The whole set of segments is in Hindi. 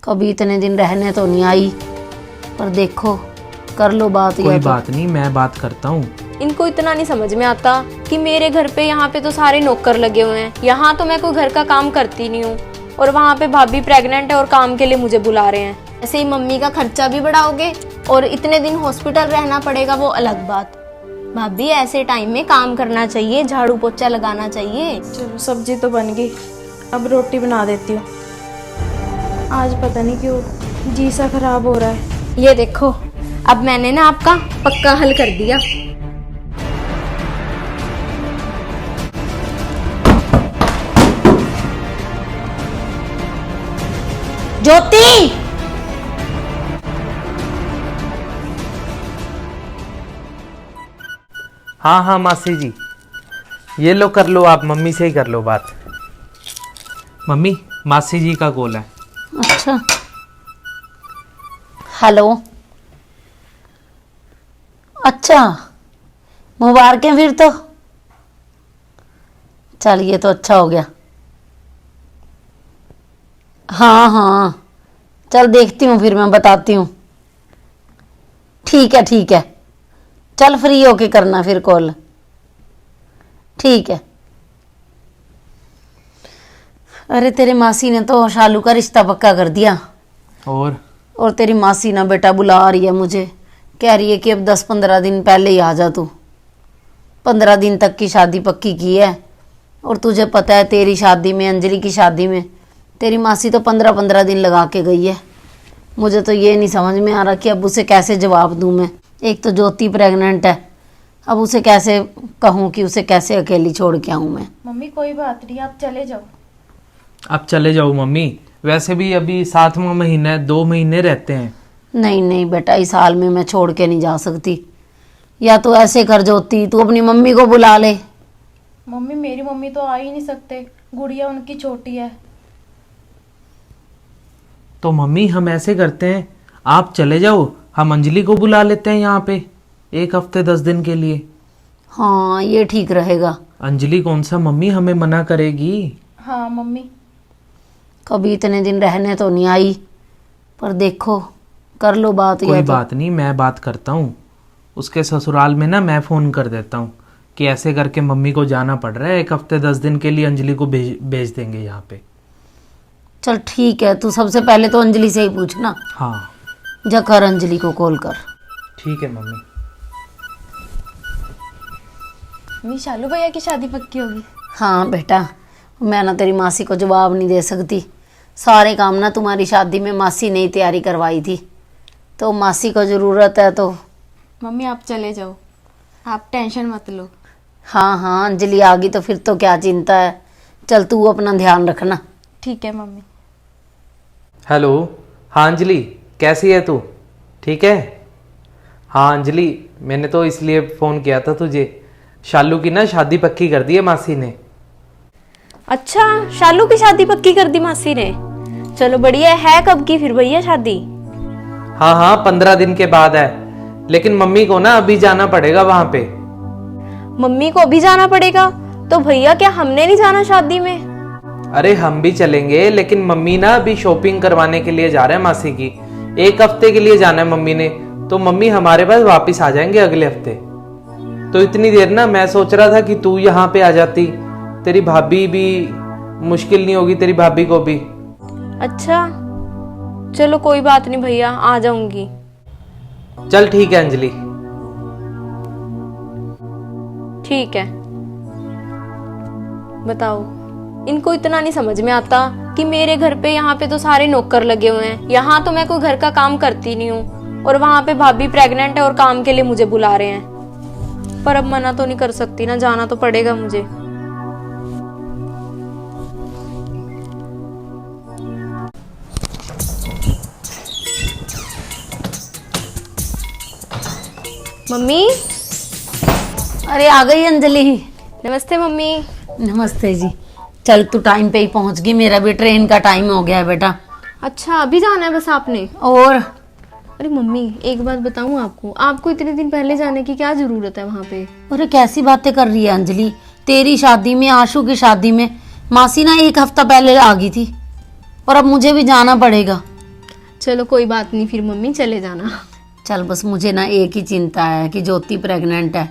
कभी इतने दिन रहने तो नहीं आई, पर देखो कर लो बात। कोई बात नहीं, मैं बात करता हूँ। इनको इतना नहीं समझ में आता कि मेरे घर पे यहाँ पे तो सारे नौकर लगे हुए हैं, यहाँ तो मैं कोई घर का काम करती नहीं हूँ और वहाँ पे भाभी प्रेग्नेंट है और काम के लिए मुझे बुला रहे हैं। ऐसे ही मम्मी का खर्चा भी बढ़ाओगे और इतने दिन हॉस्पिटल रहना पड़ेगा, वो अलग बात। भाभी ऐसे टाइम में काम करना चाहिए, झाड़ू पोछा लगाना चाहिए। चलो सब्जी तो बन गई, अब रोटी बना देती हूँ। आज पता नहीं क्यों जी सा खराब हो रहा है। ये देखो, अब मैंने ना आपका पक्का हल कर दिया। ज्योति, हाँ हाँ मासी जी, ये लो कर लो, आप मम्मी से ही कर लो बात। मम्मी, मासी जी का कॉल है। अच्छा हेलो, अच्छा मुबारकें फिर तो। चल ये तो अच्छा हो गया। हाँ हाँ चल देखती हूँ, फिर मैं बताती हूँ। ठीक है ठीक है, चल फ्री होके करना फिर कॉल। ठीक है। अरे तेरे मासी ने तो शालू का रिश्ता पक्का कर दिया। और तेरी मासी ना बेटा बुला रही है मुझे, कह रही है कि अब 10-15 दिन पहले ही आ जा तू। 15 दिन तक की शादी पक्की की है, और तुझे पता है तेरी शादी में, अंजलि की शादी में तेरी मासी तो 15-15 दिन लगा के गई है। मुझे तो ये नहीं समझ में आ रहा कि अब उसे कैसे जवाब दूँ मैं। एक तो ज्योति प्रेग्नेंट है, अब उसे कैसे कहूँ कि उसे कैसे अकेली छोड़ के आऊँ मैं। मम्मी कोई बात नहीं, आप चले जाओ। अब चले जाओ मम्मी, वैसे भी अभी 7वां महीना है, 2 महीने रहते हैं। नहीं नहीं बेटा, इस हाल में मैं छोड़ के नहीं जा सकती। या तो ऐसे कर ज्योति, तू अपनी मम्मी को बुला ले। मम्मी मेरी मम्मी तो आ ही नहीं सकते, गुड़िया उनकी छोटी है। तो मम्मी हम ऐसे करते हैं, आप चले जाओ, हम अंजलि को बुला लेते हैं यहाँ पे 1 हफ्ते 10 दिन के लिए। हाँ ये ठीक रहेगा। अंजलि कौन सा मम्मी हमें मना करेगी। हाँ मम्मी। कभी इतने दिन रहने तो नहीं आई, पर देखो कर लो बात। कोई बात नहीं, मैं बात करता हूँ। उसके ससुराल में ना मैं फ़ोन कर देता हूँ कि ऐसे करके मम्मी को जाना पड़ रहा है, 1 हफ्ते 10 दिन के लिए अंजलि को भेज देंगे यहाँ पे। चल ठीक है, तू सबसे पहले तो अंजलि से ही पूछना। हाँ जा कर, अंजलि को कॉल कर। ठीक है मम्मी। मम्मी शालू भैया की शादी पक्की होगी? हाँ बेटा, मैं ना तेरी मासी को जवाब नहीं दे सकती। सारे काम ना तुम्हारी शादी में मासी ने ही तैयारी करवाई थी, तो मासी को ज़रूरत है तो। मम्मी आप चले जाओ, आप टेंशन मत लो। हाँ हाँ अंजलि आ गई तो फिर तो क्या चिंता है। चल तू अपना ध्यान रखना। ठीक है मम्मी। हेलो, हाँ अंजलि कैसी है तू? ठीक है। हाँ अंजलि, मैंने तो इसलिए फ़ोन किया था तुझे, शालू की ना शादी पक्की कर दी है मासी ने। अच्छा, शालू की शादी पक्की कर दी मासी ने? चलो बढ़िया है। कब की फिर भैया शादी? हाँ हाँ 15 दिन के बाद है, लेकिन मम्मी को ना अभी जाना पड़ेगा वहां पे। मम्मी को अभी जाना पड़ेगा? तो भैया क्या हमने नहीं जाना शादी में? अरे हम भी चलेंगे, लेकिन मम्मी ना अभी शॉपिंग करवाने के लिए जा रहे हैं मासी की। 1 हफ्ते के लिए जाना है मम्मी ने, तो मम्मी हमारे पास वापस आ जाएंगे अगले हफ्ते। तो इतनी देर ना मैं सोच रहा था कि तू यहाँ पे आ जाती, तेरी भाभी भी मुश्किल नहीं होगी, तेरी भाभी को भी। अच्छा चलो कोई बात नहीं भैया, आ जाऊंगी। चल ठीक है अंजलि। ठीक है। बताओ, इनको इतना नहीं समझ में आता कि मेरे घर पे यहाँ पे तो सारे नौकर लगे हुए हैं, यहाँ तो मैं कोई घर का काम करती नहीं हूँ और वहां पे भाभी प्रेग्नेंट है और काम के लिए मुझे बुला रहे हैं। पर अब मना तो नहीं कर सकती ना, जाना तो पड़ेगा मुझे। मम्मी। अरे आ गई अंजलि। नमस्ते मम्मी। नमस्ते जी। चल तू टाइम पे ही पहुंच गई, मेरा भी ट्रेन का टाइम हो गया है बेटा। अच्छा अभी जाना है बस आपने? और अरे मम्मी एक बात बताऊं आपको, आपको इतने दिन पहले जाने की क्या जरूरत है वहाँ पे? अरे कैसी बातें कर रही है अंजलि, तेरी शादी में, आशु की शादी में मासी ना 1 हफ्ता पहले आ गई थी, और अब मुझे भी जाना पड़ेगा। चलो कोई बात नहीं, फिर मम्मी चले जाना। चल बस मुझे ना एक ही चिंता है कि ज्योति प्रेग्नेंट है,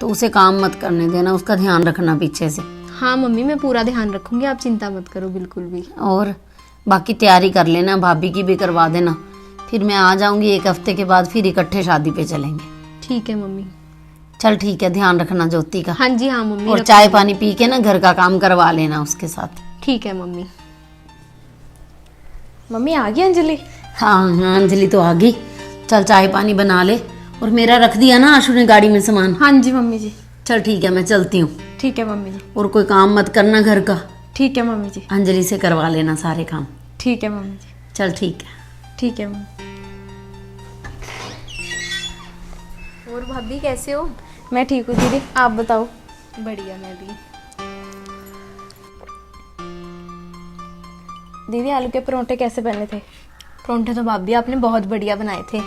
तो उसे काम मत करने देना, उसका ध्यान रखना पीछे से। हाँ मम्मी, मैं पूरा ध्यान रखूंगी, आप चिंता मत करो बिल्कुल भी। और बाकी तैयारी कर लेना, भाभी की भी करवा देना, फिर मैं आ जाऊंगी 1 हफ्ते के बाद, फिर इकट्ठे शादी पे चलेंगे। ठीक है मम्मी। चल ठीक है, ध्यान रखना ज्योति का। हाँ जी हाँ मम्मी। और चाय पानी पी के ना घर का काम करवा लेना उसके साथ। ठीक है मम्मी। मम्मी आ गई अंजलि? हाँ हाँ, अंजलि तो आ गई। चल चाय पानी बना ले, और मेरा रख दिया ना आशु ने गाड़ी में सामान? हाँ जी मम्मी जी। चल ठीक है, मैं चलती हूँ। ठीक है मम्मी जी। और कोई काम मत करना घर का। ठीक है मम्मी जी। अंजलि से करवा लेना सारे काम। ठीक है मम्मी जी। चल ठीक है। ठीक है मम्मी। और भाभी कैसे हो? मैं ठीक हूँ दीदी, आप बताओ। बढ़िया, मैं भी। दीदी आलू के परोंठे कैसे बने थे? परोंठे तो भाभी आपने बहुत बढ़िया बनाए थे।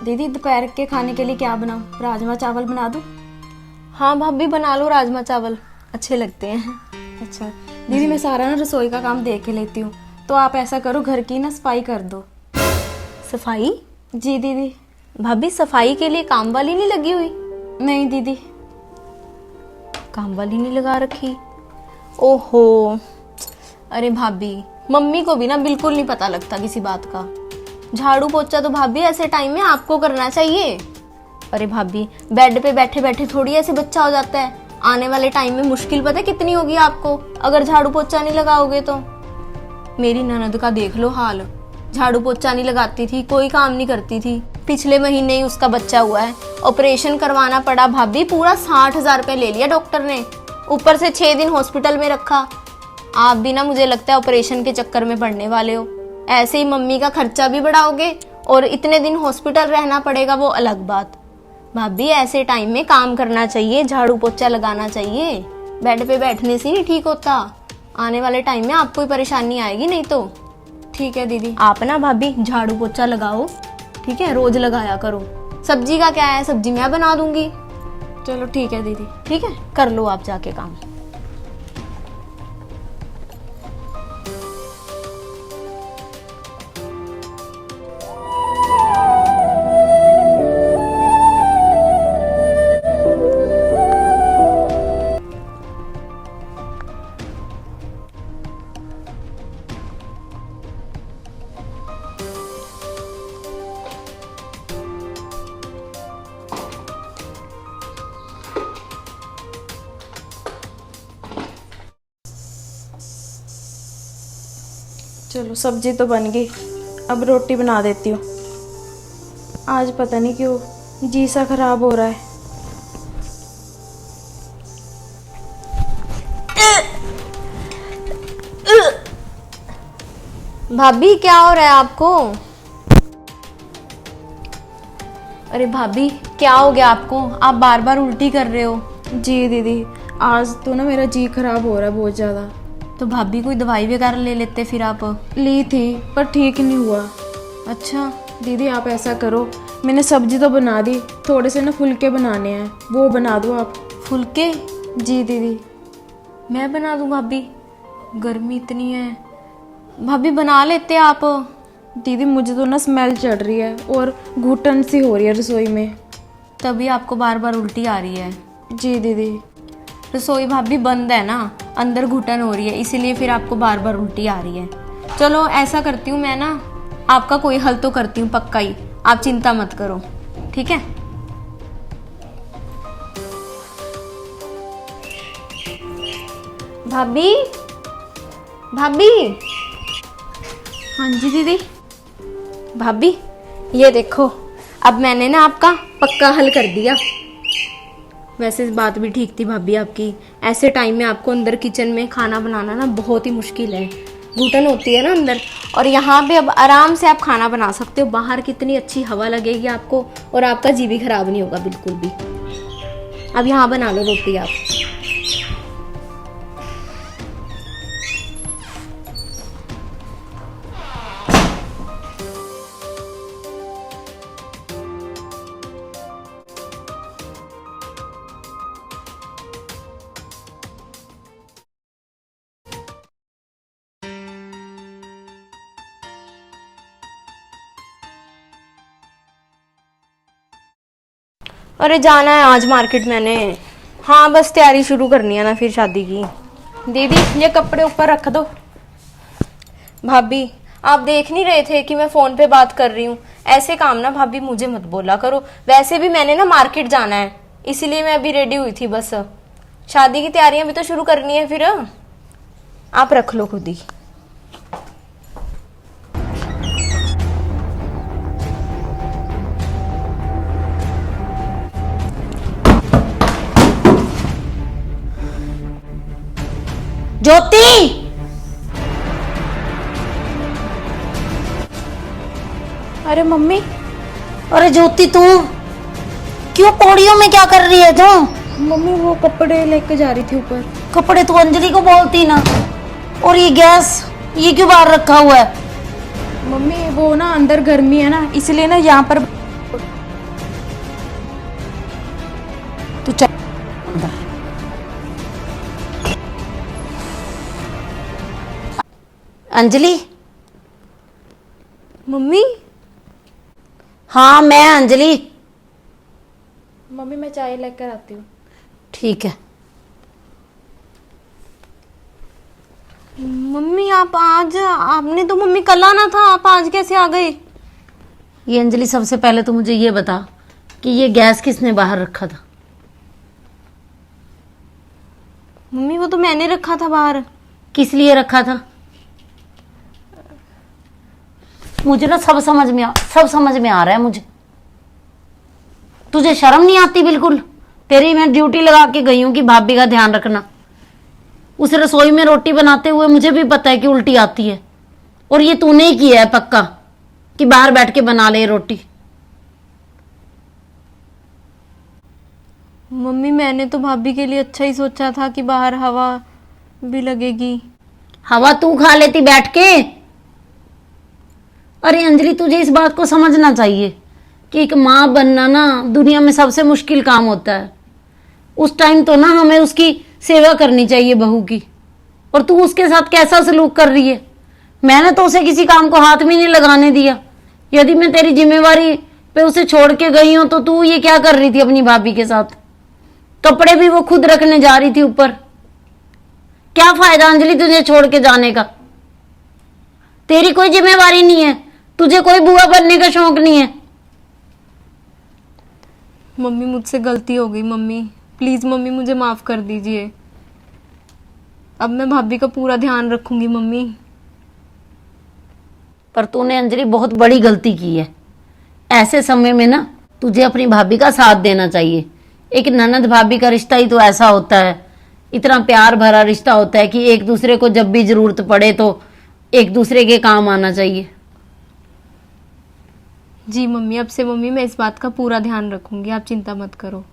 दीदी दोपहर के खाने के लिए क्या बनाऊँ? राजमा चावल बना दूँ? हाँ भाभी बना लो, राजमा चावल अच्छे लगते हैं। अच्छा दीदी, मैं सारा ना रसोई का काम देख लेती हूँ, तो आप ऐसा करो घर की ना सफाई कर दो। सफाई? जी दीदी। भाभी सफाई के लिए काम वाली नहीं लगी हुई? नहीं दीदी। काम वाली नहीं लगा रखी? ओहो, अरे भाभी मम्मी को भी ना बिल्कुल नहीं पता लगता किसी बात का। झाड़ू पोछा तो भाभी ऐसे टाइम में आपको करना चाहिए। अरे भाभी बेड पे बैठे बैठे थोड़ी ऐसे बच्चा हो जाता है, आने वाले टाइम में मुश्किल पता है कितनी होगी आपको अगर झाड़ू पोछा नहीं लगाओगे तो। मेरी ननद का देख लो हाल, झाड़ू पोछा नहीं लगाती थी, कोई काम नहीं करती थी। पिछले महीने ही उसका बच्चा हुआ है, ऑपरेशन करवाना पड़ा भाभी, पूरा 60,000 रुपये ले लिया डॉक्टर ने, ऊपर से 6 दिन हॉस्पिटल में रखा। आप भी ना मुझे लगता है ऑपरेशन के चक्कर में पड़ने वाले हो। ऐसे ही मम्मी का खर्चा भी बढ़ाओगे और इतने दिन हॉस्पिटल रहना पड़ेगा, वो अलग बात। भाभी ऐसे टाइम में काम करना चाहिए, झाड़ू पोछा लगाना चाहिए, बेड पे बैठने से नहीं ठीक होता। आने वाले टाइम में आपको ही परेशानी आएगी नहीं तो। ठीक है दीदी। आप ना भाभी झाड़ू पोछा लगाओ, ठीक है, रोज लगाया करो। सब्जी का क्या है, सब्जी मैं बना दूंगी। चलो ठीक है दीदी। ठीक है, कर लो आप जाके काम। चलो सब्जी तो बन गई, अब रोटी बना देती हूँ। आज पता नहीं क्यों जी सा खराब हो रहा है। भाभी क्या हो रहा है आपको? अरे भाभी क्या हो गया आपको, आप बार बार उल्टी कर रहे हो। जी दीदी, आज तो ना मेरा जी खराब हो रहा है बहुत ज़्यादा। तो भाभी कोई दवाई वगैरह ले लेते फिर आप। ली थी पर ठीक नहीं हुआ। अच्छा दीदी आप ऐसा करो, मैंने सब्जी तो बना दी, थोड़े से ना फुलके बनाने हैं, वो बना दो आप। फुलके? जी दीदी। मैं बना दूं भाभी? गर्मी इतनी है। भाभी बना लेते आप। दीदी मुझे तो ना स्मेल चढ़ रही है और घुटन सी हो रही है रसोई में, तभी आपको बार बार उल्टी आ रही है। जी दीदी। रसोई भाभी बंद है ना, अंदर घुटन हो रही है, इसीलिए फिर आपको बार बार उल्टी आ रही है। चलो ऐसा करती हूँ मैं ना, आपका कोई हल तो करती हूँ पक्का ही, आप चिंता मत करो, ठीक है। भाभी भाभी। हाँ जी दीदी। भाभी ये देखो, अब मैंने ना आपका पक्का हल कर दिया। वैसे इस बात भी ठीक थी भाभी आपकी, ऐसे टाइम में आपको अंदर किचन में खाना बनाना ना बहुत ही मुश्किल है, घुटन होती है ना अंदर, और यहाँ पे अब आराम से आप खाना बना सकते हो। बाहर कितनी अच्छी हवा लगेगी आपको और आपका जी भी खराब नहीं होगा बिल्कुल भी। अब यहाँ बना लो रोटी आप। अरे जाना है आज मार्केट मैंने। हाँ बस तैयारी शुरू करनी है ना फिर शादी की। दीदी ये कपड़े ऊपर रख दो। भाभी आप देख नहीं रहे थे कि मैं फोन पे बात कर रही हूँ? ऐसे काम ना भाभी मुझे मत बोला करो। वैसे भी मैंने ना मार्केट जाना है, इसीलिए मैं अभी रेडी हुई थी बस। शादी की तैयारियां भी तो शुरू करनी है फिर। आप रख लो खुद ही। ज्योति, अरे मम्मी। अरे ज्योति तू क्यों पौड़ियों में क्या कर रही है तू? मम्मी वो कपड़े लेके जा रही थी ऊपर। कपड़े तू अंजलि को बोलती ना। और ये गैस ये क्यों बाहर रखा हुआ है? मम्मी वो ना अंदर गर्मी है ना, इसलिए ना यहाँ पर। तू चल अंदर। अंजलि। मम्मी हाँ मैं अंजलि। मम्मी मैं चाय लेकर आती हूँ। ठीक है। मम्मी आप आज, आपने तो मम्मी कल आना था, आप आज कैसे आ गए? ये अंजलि सबसे पहले तो मुझे ये बता कि ये गैस किसने बाहर रखा था? मम्मी वो तो मैंने रखा था बाहर। किस लिए रखा था? मुझे ना सब समझ में आ रहा है मुझे। तुझे शर्म नहीं आती बिल्कुल? तेरी मैं ड्यूटी लगा के गई हूं कि भाभी का ध्यान रखना। उस रसोई में रोटी बनाते हुए मुझे भी पता है कि उल्टी आती है, और ये तूने ही किया है पक्का कि बाहर बैठ के बना ले रोटी। मम्मी मैंने तो भाभी के लिए अच्छा ही सोचा था कि बाहर हवा भी लगेगी। हवा तू खा लेती बैठ के। अरे अंजलि तुझे इस बात को समझना चाहिए कि एक माँ बनना ना दुनिया में सबसे मुश्किल काम होता है। उस टाइम तो ना हमें उसकी सेवा करनी चाहिए बहू की, और तू उसके साथ कैसा सलूक कर रही है। मैंने तो उसे किसी काम को हाथ भी नहीं लगाने दिया। यदि मैं तेरी जिम्मेवारी पे उसे छोड़ के गई हूं तो तू ये क्या कर रही थी अपनी भाभी के साथ? कपड़े भी वो खुद रखने जा रही थी ऊपर। क्या फायदा अंजलि तुझे छोड़ के जाने का? तेरी कोई जिम्मेवारी नहीं है, तुझे कोई बुआ बनने का शौक नहीं है। मम्मी मुझसे गलती हो गई मम्मी, प्लीज मम्मी मुझे माफ कर दीजिए। अब मैं भाभी का पूरा ध्यान रखूंगी मम्मी। पर तूने अंजलि बहुत बड़ी गलती की है। ऐसे समय में ना तुझे अपनी भाभी का साथ देना चाहिए। एक ननद भाभी का रिश्ता ही तो ऐसा होता है, इतना प्यार भरा रिश्ता होता है कि एक दूसरे को जब भी जरूरत पड़े तो एक दूसरे के काम आना चाहिए। जी मम्मी, अब से मम्मी मैं इस बात का पूरा ध्यान रखूंगी, आप चिंता मत करो।